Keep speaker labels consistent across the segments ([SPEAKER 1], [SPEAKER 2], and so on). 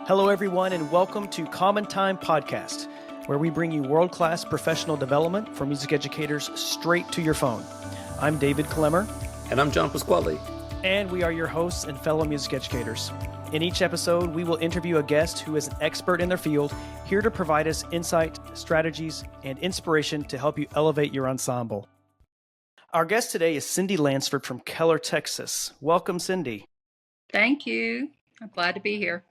[SPEAKER 1] Hello, everyone, and welcome to Common Time Podcast, where we bring you world-class professional development for music educators straight to your phone. I'm David Clemmer.
[SPEAKER 2] And I'm John Pasquale.
[SPEAKER 1] And we are your hosts and fellow music educators. In each episode, we will interview a guest who is an expert in their field, here to provide us insight, strategies, and inspiration to help you elevate your ensemble. Our guest today is Cindy Lansford from Keller, Texas. Welcome, Cindy.
[SPEAKER 3] Thank you. I'm glad to be here.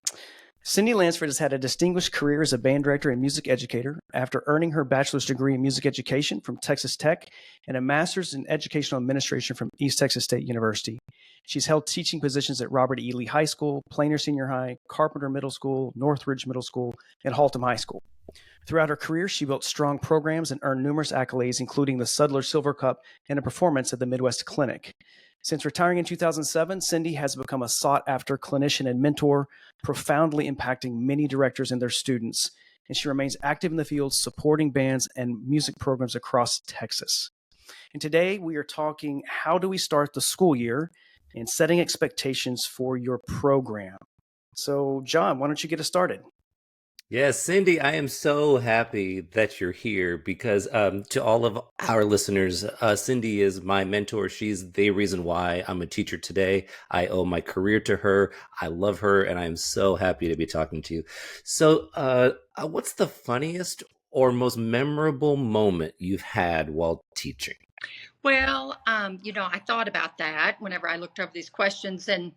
[SPEAKER 1] Cindy Lansford has had a distinguished career as a band director and music educator after earning her bachelor's degree in music education from Texas Tech and a master's in educational administration from East Texas State University. She's held teaching positions at Robert E. Lee High School, Plainer Senior High, Carpenter Middle School, Northridge Middle School, and Haltom High School. Throughout her career, she built strong programs and earned numerous accolades, including the Sudler Silver Cup and a performance at the Midwest Clinic. Since retiring in 2007, Cindy has become a sought-after clinician and mentor, profoundly impacting many directors and their students. And she remains active in the field, supporting bands and music programs across Texas. And today we are talking, how do we start the school year and setting expectations for your program? So, John, why don't you get us started?
[SPEAKER 2] Yes, Cindy, I am so happy that you're here because to all of our listeners, Cindy is my mentor. She's the reason why I'm a teacher today. I owe my career to her. I love her, and I'm so happy to be talking to you. So what's the funniest or most memorable moment you've had while teaching?
[SPEAKER 3] Well, I thought about that whenever I looked over these questions, and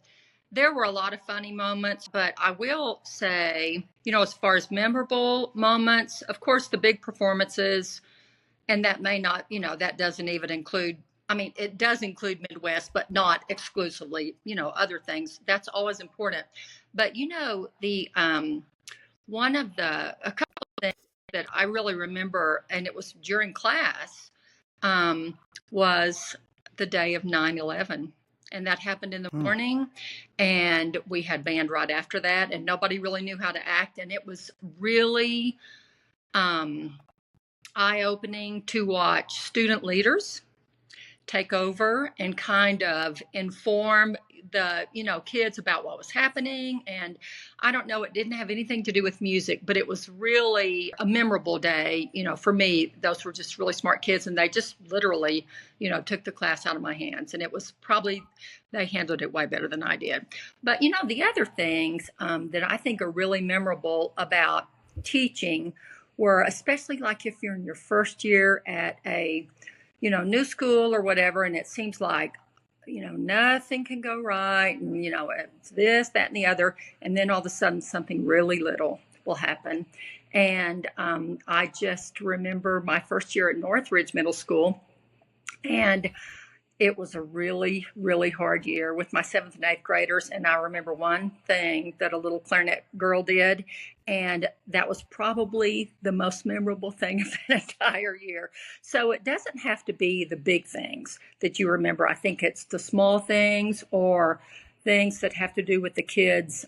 [SPEAKER 3] there were a lot of funny moments, but I will say, as far as memorable moments, of course, the big performances, and that may not, that doesn't even include, it does include Midwest, but not exclusively, other things. That's always important. But, a couple of things that I really remember, and it was during class, was the day of 9/11. And that happened in the morning, and we had band right after that, and nobody really knew how to act. And it was really eye-opening to watch student leaders take over and kind of inform the, kids about what was happening. And I don't know, it didn't have anything to do with music, but it was really a memorable day. For me, those were just really smart kids, and they just literally, took the class out of my hands. And it was probably, they handled it way better than I did. But, the other things that I think are really memorable about teaching were, especially like if you're in your first year at a new school or whatever, and it seems like, nothing can go right, and, it's this, that, and the other, and then all of a sudden something really little will happen. And I just remember my first year at Northridge Middle School, and it was a really, really hard year with my 7th and 8th graders. And I remember one thing that a little clarinet girl did, and that was probably the most memorable thing of the entire year. So it doesn't have to be the big things that you remember. I think it's the small things or things that have to do with the kids'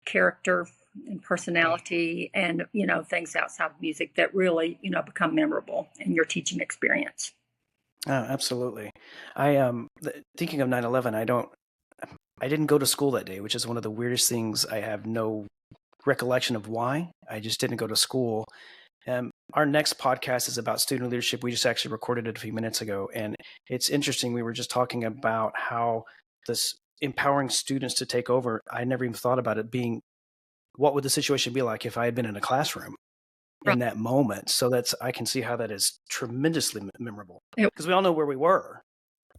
[SPEAKER 3] character and personality and, things outside of music that really, become memorable in your teaching experience.
[SPEAKER 1] Oh, absolutely. Thinking of 9/11, I didn't go to school that day, which is one of the weirdest things. I have no recollection of why. I just didn't go to school. Our next podcast is about student leadership. We just actually recorded it a few minutes ago, and it's interesting. We were just talking about how this empowering students to take over. I never even thought about it being, what would the situation be like if I had been in a classroom in that moment? So I can see how that is tremendously memorable, because we all know where we were,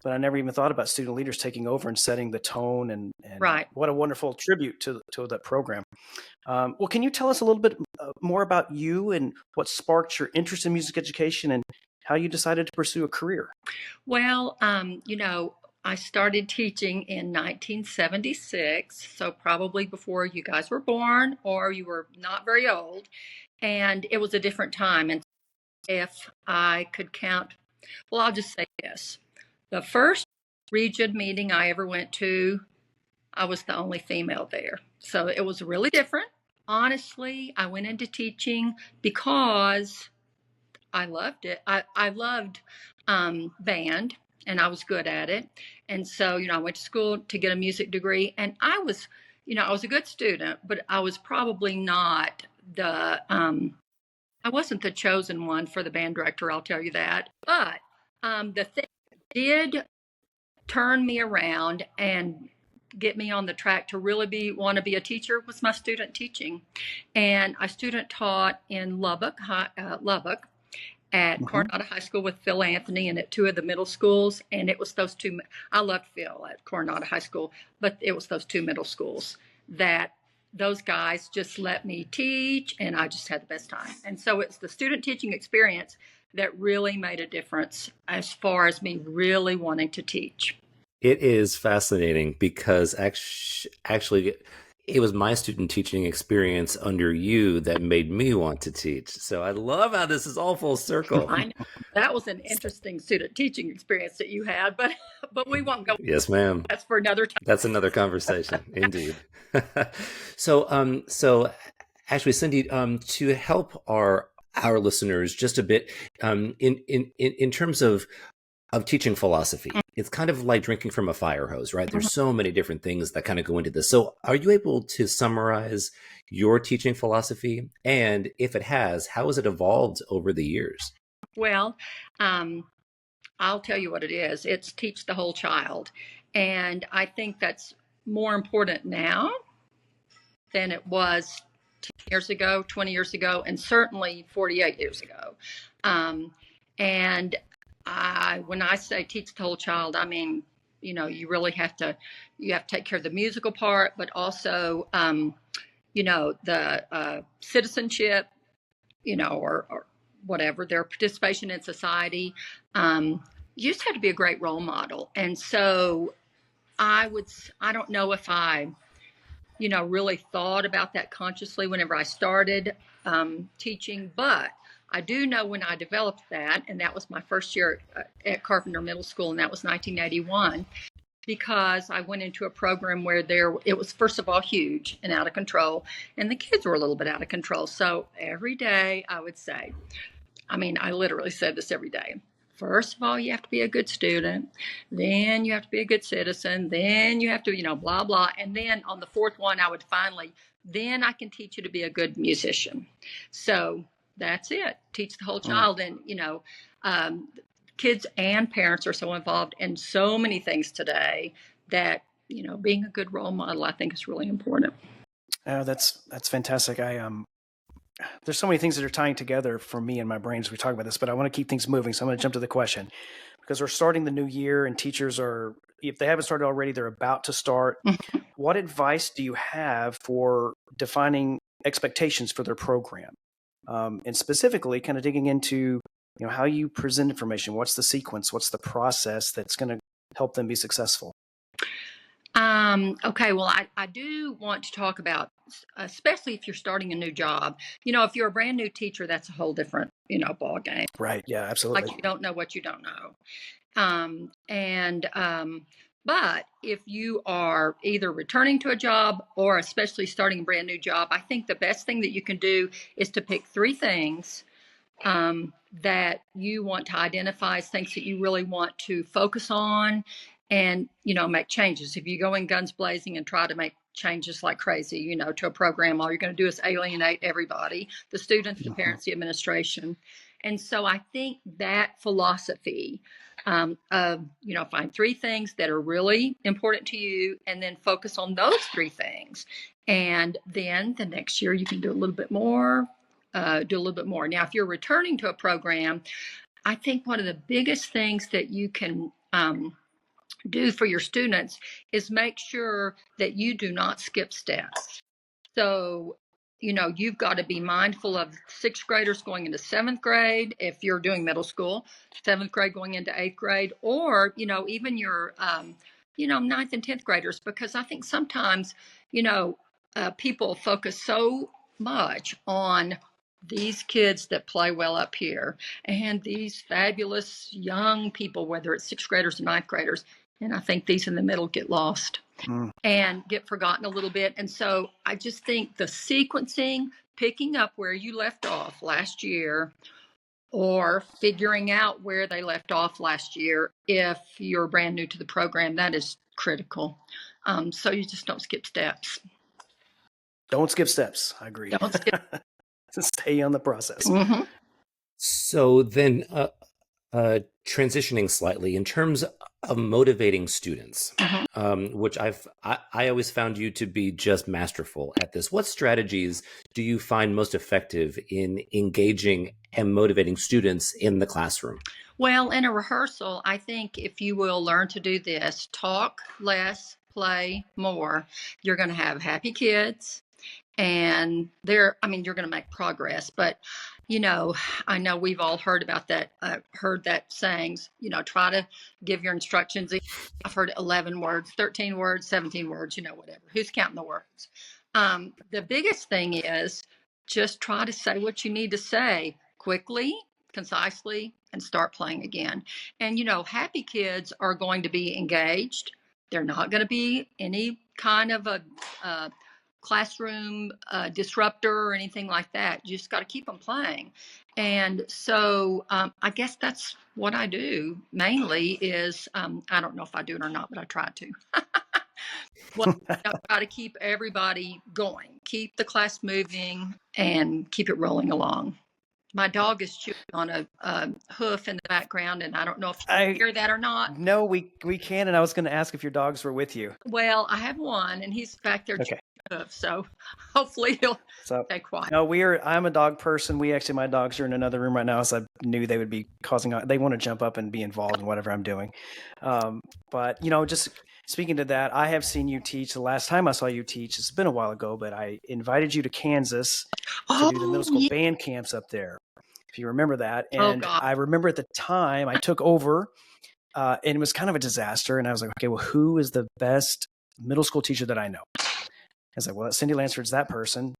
[SPEAKER 1] but I never even thought about student leaders taking over and setting the tone, and
[SPEAKER 3] right.
[SPEAKER 1] What a wonderful tribute to that program. Well, can you tell us a little bit more about you and what sparked your interest in music education and how you decided to pursue a career?
[SPEAKER 3] Well, I started teaching in 1976, so probably before you guys were born or you were not very old. And it was a different time. And if I could count, well, I'll just say this. The first region meeting I ever went to, I was the only female there. So it was really different. Honestly, I went into teaching because I loved it. I loved band, and I was good at it. And so, I went to school to get a music degree, and I was I was a good student, but I was probably not I wasn't the chosen one for the band director, I'll tell you that. But the thing that did turn me around and get me on the track to really want to be a teacher was my student teaching. And I student taught in Lubbock at
[SPEAKER 1] Mm-hmm.
[SPEAKER 3] Coronado High School with Phil Anthony and at two of the middle schools. And it was those two, I loved Phil at Coronado High School, but it was those two middle schools that those guys just let me teach, and I just had the best time. And so it's the student teaching experience that really made a difference as far as me really wanting to teach.
[SPEAKER 2] It is fascinating because actually, it was my student teaching experience under you that made me want to teach. So I love how this is all full circle.
[SPEAKER 3] I know that was an interesting student teaching experience that you had, but we won't go.
[SPEAKER 2] Yes, ma'am.
[SPEAKER 3] That's for another time.
[SPEAKER 2] That's another conversation, indeed. So actually, Cindy, to help our listeners just a bit, in terms of teaching philosophy, it's kind of like drinking from a fire hose, right? There's so many different things that kind of go into this. So are you able to summarize your teaching philosophy? And if it has, how has it evolved over the years?
[SPEAKER 3] Well, I'll tell you what it is. It's teach the whole child. And I think that's more important now than it was 10 years ago, 20 years ago, and certainly 48 years ago. And when I say teach the whole child, I mean, you really have to take care of the musical part, but also, the citizenship, or whatever, their participation in society. You just have to be a great role model. And so I don't know if I, really thought about that consciously whenever I started teaching, but I do know when I developed that, and that was my first year at Carpenter Middle School, and that was 1981, because I went into a program where it was, first of all, huge and out of control, and the kids were a little bit out of control. So every day I would say, I literally said this every day. First of all, you have to be a good student. Then you have to be a good citizen. Then you have to, blah, blah. And then on the fourth one, I would then I can teach you to be a good musician. So that's it. Teach the whole child. And, kids and parents are so involved in so many things today that, being a good role model, I think, is really important.
[SPEAKER 1] That's fantastic. There's so many things that are tying together for me in my brain as we talk about this, but I want to keep things moving. So I'm going to jump to the question, because we're starting the new year and teachers are, if they haven't started already, they're about to start. What advice do you have for defining expectations for their program? And specifically kind of digging into, how you present information. What's the sequence? What's the process that's going to help them be successful?
[SPEAKER 3] Okay, well, I do want to talk about, especially if you're starting a new job. If you're a brand new teacher, that's a whole different, ball game.
[SPEAKER 1] Right. Yeah, absolutely.
[SPEAKER 3] Like, you don't know what you don't know. But if you are either returning to a job or especially starting a brand new job, I think the best thing that you can do is to pick 3 things that you want to identify as things that you really want to focus on and, make changes. If you go in guns blazing and try to make changes like crazy, to a program, all you're going to do is alienate everybody, the students, the parents, the administration. And so I think that philosophy of, find 3 things that are really important to you and then focus on those 3 things. And then the next year you can do a little bit more. Now, if you're returning to a program, I think one of the biggest things that you can do for your students is make sure that you do not skip steps. So, you've got to be mindful of 6th graders going into 7th grade, if you're doing middle school, 7th grade going into 8th grade, or, even your, 9th and 10th graders, because I think sometimes, people focus so much on these kids that play well up here and these fabulous young people, whether it's 6th graders or 9th graders. And I think these in the middle get lost and get forgotten a little bit. And so I just think the sequencing, picking up where you left off last year or figuring out where they left off last year, if you're brand new to the program, that is critical. So you just don't skip steps.
[SPEAKER 1] Don't skip steps. I agree.
[SPEAKER 3] Don't skip.
[SPEAKER 1] Stay on the process.
[SPEAKER 3] Mm-hmm.
[SPEAKER 2] So then, transitioning slightly in terms of motivating students,
[SPEAKER 3] Mm-hmm.
[SPEAKER 2] which I always found you to be just masterful at this. What strategies do you find most effective in engaging and motivating students in the classroom?
[SPEAKER 3] Well, in a rehearsal, I think if you will learn to do this, talk less, play more, you're going to have happy kids. And you're going to make progress. But, I know we've all heard about that, heard that sayings, try to give your instructions. I've heard 11 words, 13 words, 17 words, whatever. Who's counting the words? The biggest thing is just try to say what you need to say quickly, concisely, and start playing again. And, happy kids are going to be engaged. They're not going to be any kind of a classroom disruptor or anything like that. You just got to keep them playing. And so I guess that's what I do mainly is, I don't know if I do it or not, but I try to. Well, I try to keep everybody going, keep the class moving, and keep it rolling along. My dog is chewing on a hoof in the background, and I don't know if you hear that or not.
[SPEAKER 1] No, we can. And I was going to ask if your dogs were with you.
[SPEAKER 3] Well, I have one, and he's back there chewing the hoof, so hopefully he'll stay quiet.
[SPEAKER 1] No, I'm a dog person. My dogs are in another room right now, so I knew they would be they want to jump up and be involved in whatever I'm doing. But, just speaking to that, I have seen you teach. The last time I saw you teach, it's been a while ago, but I invited you to Kansas to do the middle school band camps up there, if you remember that. And I remember at the time I took over and it was kind of a disaster. And I was like, okay, well, who is the best middle school teacher that I know? I was like, well, Cindy Lansford's that person.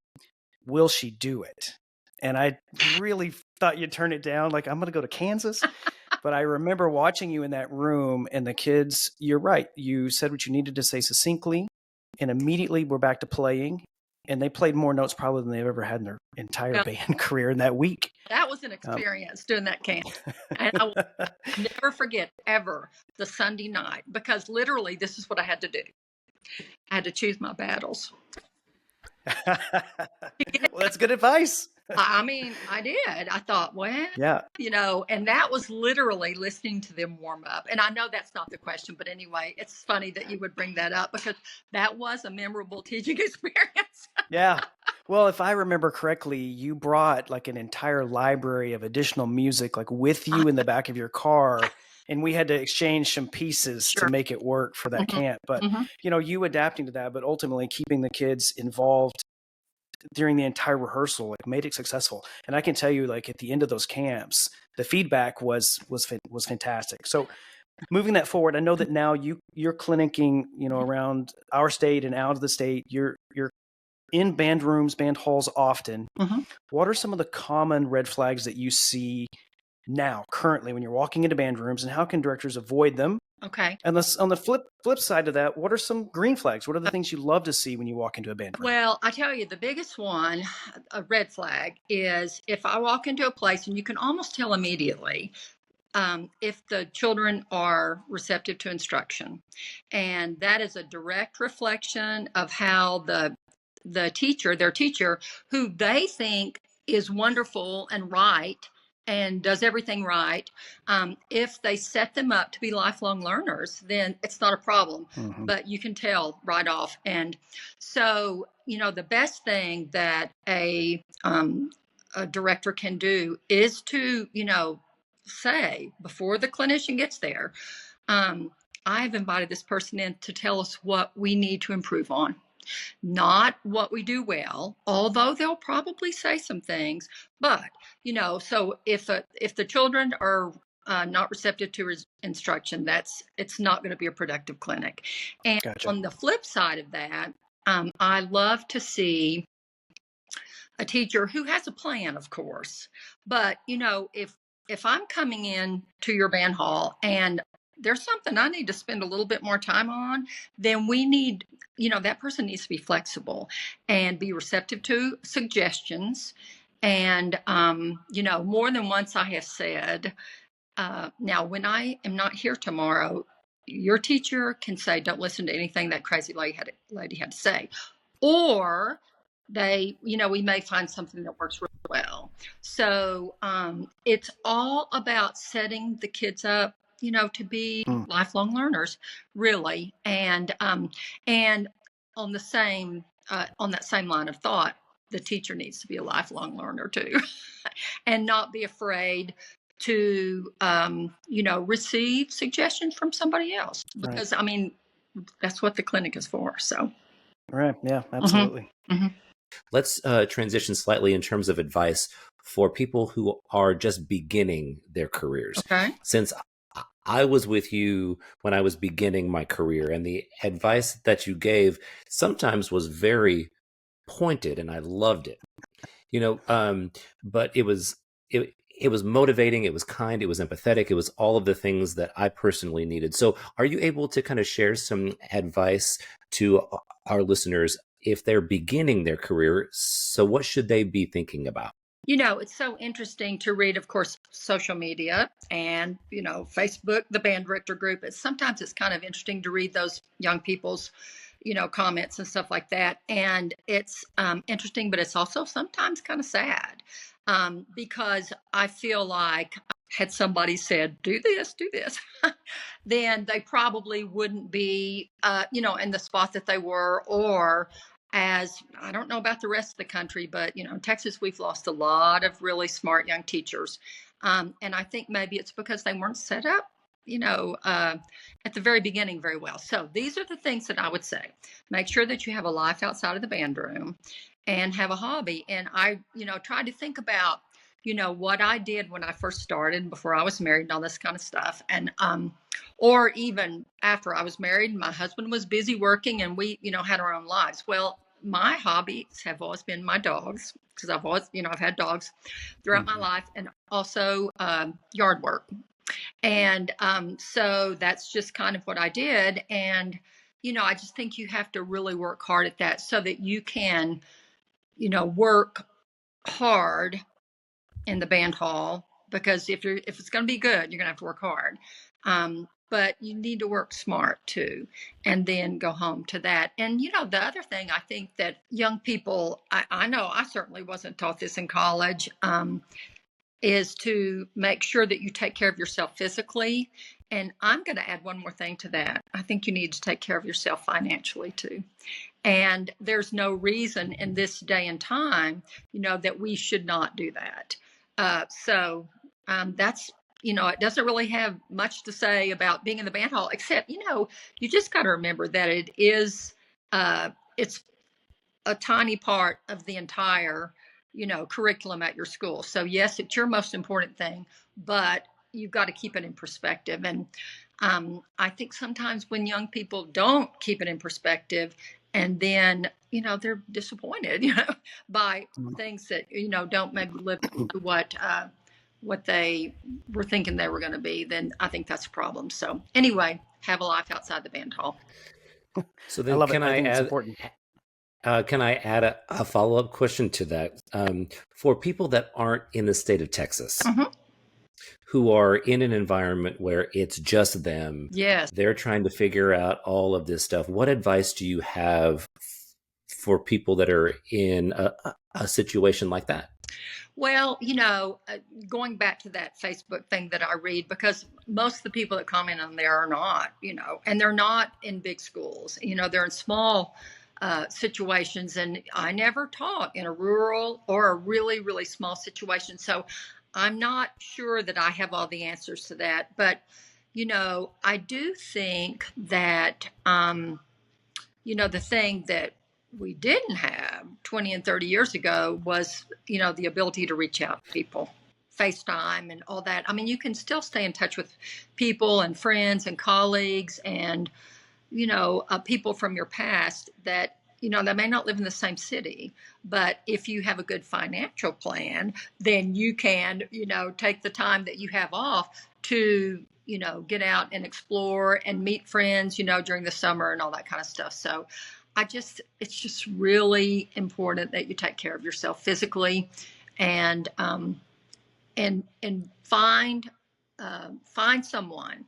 [SPEAKER 1] Will she do it? And I really thought you'd turn it down. Like, I'm going to go to Kansas. But I remember watching you in that room and the kids, you're right. You said what you needed to say succinctly and immediately we're back to playing. And they played more notes probably than they've ever had in their entire band career in that week.
[SPEAKER 3] That was an experience doing that camp. And I will never forget ever the Sunday night, because literally this is what I had to do. I had to choose my battles.
[SPEAKER 1] Well, that's good advice.
[SPEAKER 3] I mean, I did. I thought, well, and that was literally listening to them warm up. And I know that's not the question, but anyway, it's funny that you would bring that up because that was a memorable teaching experience.
[SPEAKER 1] Yeah. Well, if I remember correctly, you brought like an entire library of additional music, like with you in the back of your car. And we had to exchange some pieces to make it work for that camp. But, you adapting to that, but ultimately keeping the kids involved during the entire rehearsal, like made it successful. And I can tell you, like at the end of those camps, the feedback was fantastic. So moving that forward, I know that now you're clinicking, around our state and out of the state. You're in band rooms, band halls often. What are some of the common red flags that you see now, currently, when you're walking into band rooms, and how can directors avoid them?
[SPEAKER 3] Okay.
[SPEAKER 1] And on the flip side of that, what are some green flags? What are the things you love to see when you walk into a band room?
[SPEAKER 3] Well, I tell you, the biggest one, a red flag, is if I walk into a place, and you can almost tell immediately if the children are receptive to instruction. And that is a direct reflection of how their teacher, who they think is wonderful and right, and does everything right, if they set them up to be lifelong learners, then it's not a problem. But you can tell right off. And so, the best thing that a director can do is to, say before the clinician gets there, I've invited this person in to tell us what we need to improve on. Not what we do well, although they'll probably say some things. But, so if the children are not receptive to instruction, it's not going to be a productive clinic. And on the flip side of that, I love to see a teacher who has a plan, of course. But, if I'm coming in to your band hall and there's something I need to spend a little bit more time on, then we need, that person needs to be flexible and be receptive to suggestions. And, more than once I have said, now when I am not here tomorrow, your teacher can say, don't listen to anything that crazy lady had to say. Or we may find something that works really well. So it's all about setting the kids up, to be lifelong learners, really. And on the same on that same line of thought, the teacher needs to be a lifelong learner too, and not be afraid to receive suggestions from somebody else, because that's what the clinic is for. So
[SPEAKER 1] Right. Yeah, absolutely.
[SPEAKER 3] Mm-hmm.
[SPEAKER 2] Let's transition slightly in terms of advice for people who are just beginning their careers.
[SPEAKER 3] Okay.
[SPEAKER 2] Since I was with you when I was beginning my career, and the advice that you gave sometimes was very pointed, and I loved it. But it was motivating, it was kind, it was empathetic, it was all of the things that I personally needed. So are you able to kind of share some advice to our listeners if they're beginning their career? So what should they be thinking about?
[SPEAKER 3] It's so interesting to read, of course, social media and, Facebook, the band director group. Sometimes it's kind of interesting to read those young people's, comments and stuff like that. And it's interesting, but it's also sometimes kind of sad, because I feel like had somebody said, do this, then they probably wouldn't be, in the spot that they were, or as I don't know about the rest of the country, but in Texas, we've lost a lot of really smart young teachers. And I think maybe it's because they weren't set up, at the very beginning very well. So these are the things that I would say. Make sure that you have a life outside of the band room and have a hobby. And I, tried to think about, what I did when I first started, before I was married and all this kind of stuff. And, or even after I was married, my husband was busy working and we, had our own lives. Well, my hobbies have always been my dogs, because I've always, I've had dogs throughout my life, and also yard work. And so that's just kind of what I did. And, I just think you have to really work hard at that so that you can, work hard in the band hall, because if it's going to be good, you're going to have to work hard. But you need to work smart too, and then go home to that. And, the other thing I think that young people, I know I certainly wasn't taught this in college, is to make sure that you take care of yourself physically. And I'm going to add one more thing to that. I think you need to take care of yourself financially too. And there's no reason in this day and time, that we should not do that. So that's, it doesn't really have much to say about being in the band hall, except, you just got to remember that it is, it's a tiny part of the entire, curriculum at your school. So yes, it's your most important thing, but you've got to keep it in perspective. And I think sometimes when young people don't keep it in perspective, and then, they're disappointed, by things that, don't maybe live up to what they were thinking they were going to be, then I think that's a problem. So anyway, have a life outside the band hall.
[SPEAKER 2] So then
[SPEAKER 1] I love
[SPEAKER 2] can
[SPEAKER 1] it. I think it's
[SPEAKER 2] add,
[SPEAKER 1] important.
[SPEAKER 2] can I add a follow-up question to that? For people that aren't in the state of Texas, who are in an environment where it's just them,
[SPEAKER 3] Yes,
[SPEAKER 2] they're trying to figure out all of this stuff, what advice do you have for people that are in a situation like that?
[SPEAKER 3] well, going back to that Facebook thing that I read, because most of the people that comment on there are not, and they're not in big schools, they're in small situations. And I never taught in a rural or a really, really small situation. So I'm not sure that I have all the answers to that. But, I do think that, the thing that we didn't have 20 and 30 years ago was, the ability to reach out to people, FaceTime and all that. I mean, you can still stay in touch with people and friends and colleagues and, people from your past that, they may not live in the same city, but if you have a good financial plan, then you can, take the time that you have off to, get out and explore and meet friends, during the summer and all that kind of stuff. So it's just really important that you take care of yourself physically, and find someone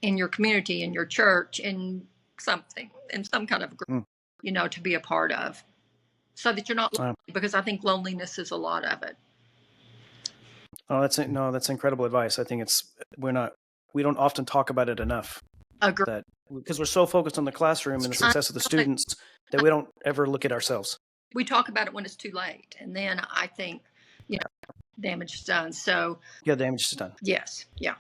[SPEAKER 3] in your community, in your church, in something, in some kind of group, to be a part of, so that you're not lonely, because I think loneliness is a lot of it.
[SPEAKER 1] Oh, that's incredible advice. I think we don't often talk about it enough.
[SPEAKER 3] Agree.
[SPEAKER 1] That because we're so focused on the classroom and the success of the students that we don't ever look at ourselves.
[SPEAKER 3] We talk about it when it's too late, and then I think, damage is done. So
[SPEAKER 1] yeah, damage is done.
[SPEAKER 3] Yes. Yeah.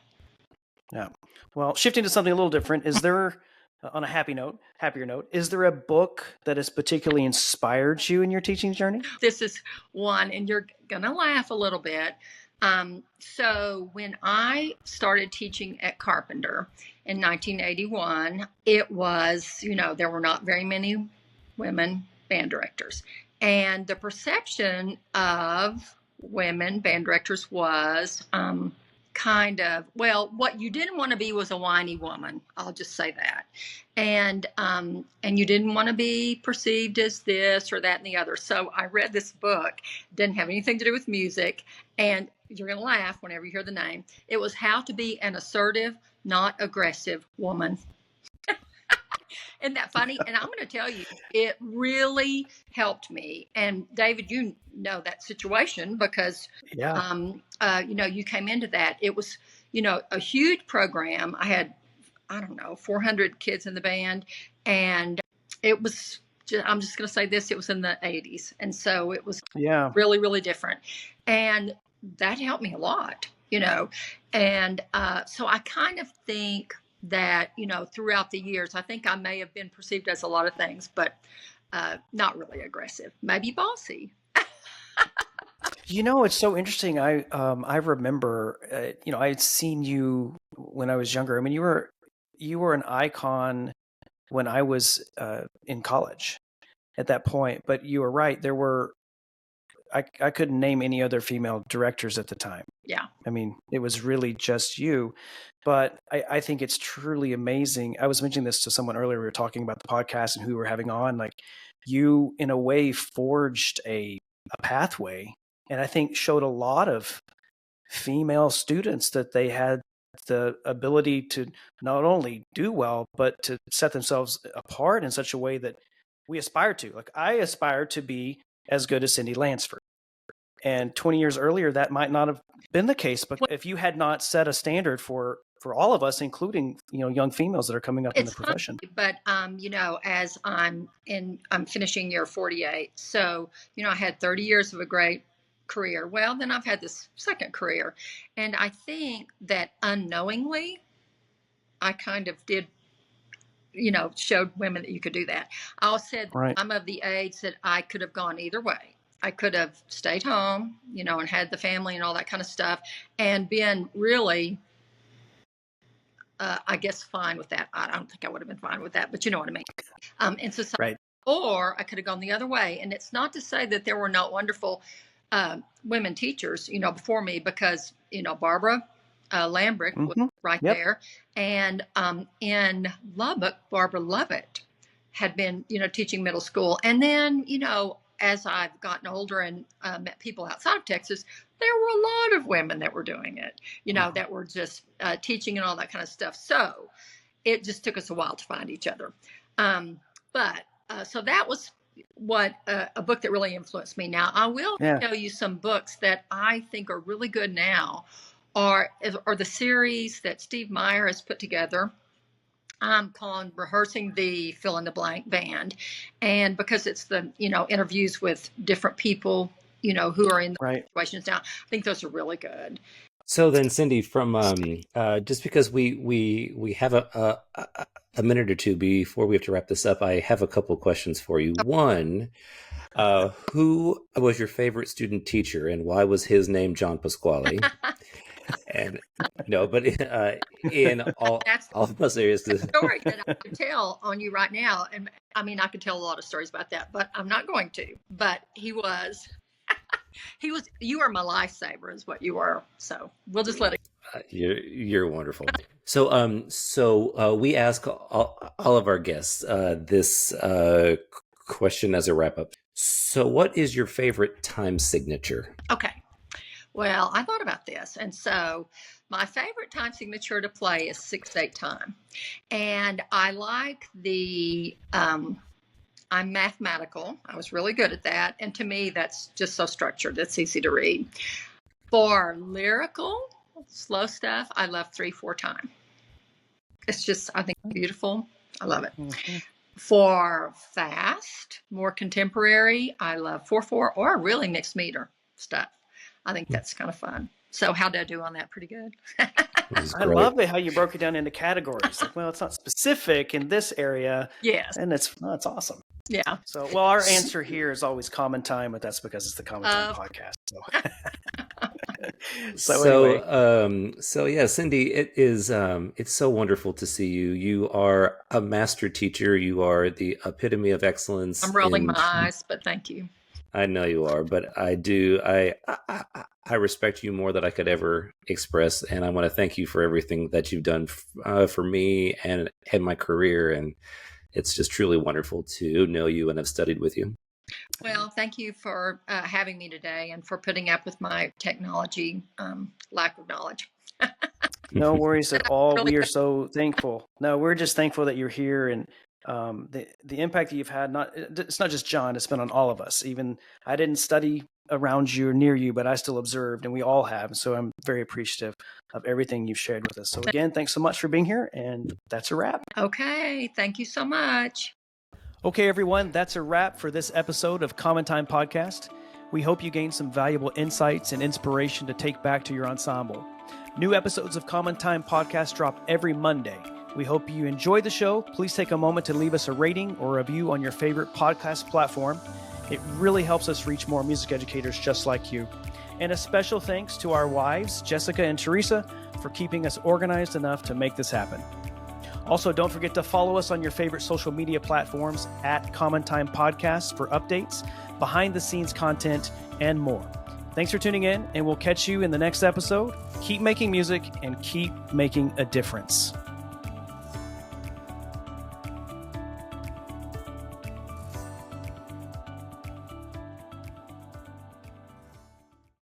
[SPEAKER 1] Yeah. Well, shifting to something a little different, is there, on a happier note, is there a book that has particularly inspired you in your teaching journey?
[SPEAKER 3] This is one, and you're gonna laugh a little bit. So when I started teaching at Carpenter in 1981, it was, there were not very many women band directors. And the perception of women band directors was kind of, what you didn't want to be was a whiny woman. I'll just say that. And you didn't want to be perceived as this or that and the other. So I read this book, didn't have anything to do with music, and you're going to laugh whenever you hear the name. It was How to Be an Assertive, Not Aggressive Woman. Isn't that funny? And I'm going to tell you, it really helped me. And David, you know that situation because, you came into that. It was, a huge program. I had, 400 kids in the band. And it was, I'm just going to say this, it was in the 80s. And so it was really, really different. And that helped me a lot, And so I kind of think that, throughout the years, I think I may have been perceived as a lot of things, but not really aggressive, maybe bossy.
[SPEAKER 1] It's so interesting. I remember, I had seen you when I was younger. I mean, you were an icon when I was in college at that point, but you were right. There were, I couldn't name any other female directors at the time.
[SPEAKER 3] Yeah.
[SPEAKER 1] I mean, it was really just you. But I think it's truly amazing. I was mentioning this to someone earlier. We were talking about the podcast and who we were having on. Like, you, in a way, forged a pathway, and I think showed a lot of female students that they had the ability to not only do well, but to set themselves apart in such a way that we aspire to. Like, I aspire to be as good as Cindy Lansford. And 20 years earlier, that might not have been the case. But if you had not set a standard for all of us, including, young females that are coming up in the profession.
[SPEAKER 3] But, as I'm finishing year 48. So, I had 30 years of a great career. Well, then I've had this second career. And I think that unknowingly, I kind of did, showed women that you could do that. I said, right. I'm of the age that I could have gone either way. I could have stayed home, and had the family and all that kind of stuff and been really, I guess, fine with that. I don't think I would have been fine with that, but you know what I mean? And so, right. Or I could have gone the other way. And it's not to say that there were not wonderful women teachers, before me, because, Barbara Lambrick was right there. And in Lubbock, Barbara Lovett had been, teaching middle school. And then, as I've gotten older and met people outside of Texas, there were a lot of women that were doing it, that were just teaching and all that kind of stuff. So it just took us a while to find each other. So that was what a book that really influenced me. Now, I will tell you some books that I think are really good now are the series that Steve Meyer has put together. I'm calling Rehearsing the Fill in the Blank Band. And because it's the, interviews with different people, who are in the situations now, I think those are really good.
[SPEAKER 2] So then, Cindy, from just because we have a minute or two before we have to wrap this up, I have a couple of questions for you. One, who was your favorite student teacher and why was his name John Pasquale? And but in all seriousness,
[SPEAKER 3] story that I could tell on you right now, and I mean I could tell a lot of stories about that, but I'm not going to. But he was, you are my lifesaver, is what you were. So we'll just let it.
[SPEAKER 2] You're wonderful. So we ask all of our guests this question as a wrap up. So, what is your favorite time signature?
[SPEAKER 3] Okay. Well, I thought about this. And so My favorite time signature to play is 6/8 time. And I like I'm mathematical. I was really good at that. And to me, that's just so structured. It's easy to read. For lyrical, slow stuff, I love 3/4 time. It's just, I think, beautiful. I love it. Mm-hmm. For fast, more contemporary, I love 4/4 or really mixed meter stuff. I think that's kind of fun. So how did I do on that? Pretty good.
[SPEAKER 1] I love it how you broke it down into categories. Like, well, it's not specific in this area.
[SPEAKER 3] Yes.
[SPEAKER 1] And it's awesome.
[SPEAKER 3] Yeah.
[SPEAKER 1] So, well, our answer here is always common time, but that's because it's the Common Time podcast.
[SPEAKER 2] So yeah, Cindy, it is it's so wonderful to see you. You are a master teacher. You are the epitome of excellence.
[SPEAKER 3] I'm rolling my eyes, but thank you.
[SPEAKER 2] I know you are, but I do. I respect you more than I could ever express, and I want to thank you for everything that you've done for me and my career. And it's just truly wonderful to know you and have studied with you.
[SPEAKER 3] Well, thank you for having me today and for putting up with my technology lack of knowledge.
[SPEAKER 1] No worries at all. We are so thankful. No, we're just thankful that you're here, and the impact that you've had. It's not just John; it's been on all of us. Even I didn't study around you or near you, but I still observed, and we all have. So I'm very appreciative of everything you've shared with us. So again, thanks so much for being here, and that's a wrap.
[SPEAKER 3] Okay, thank you so much.
[SPEAKER 1] Okay, everyone, that's a wrap for this episode of Common Time Podcast. We hope you gained some valuable insights and inspiration to take back to your ensemble. New episodes of Common Time Podcast drop every Monday. We hope you enjoyed the show. Please take a moment to leave us a rating or review on your favorite podcast platform. It really helps us reach more music educators just like you. And a special thanks to our wives, Jessica and Theresa, for keeping us organized enough to make this happen. Also, don't forget to follow us on your favorite social media platforms at Common Time Podcast for updates, behind-the-scenes content, and more. Thanks for tuning in, and we'll catch you in the next episode. Keep making music and keep making a difference.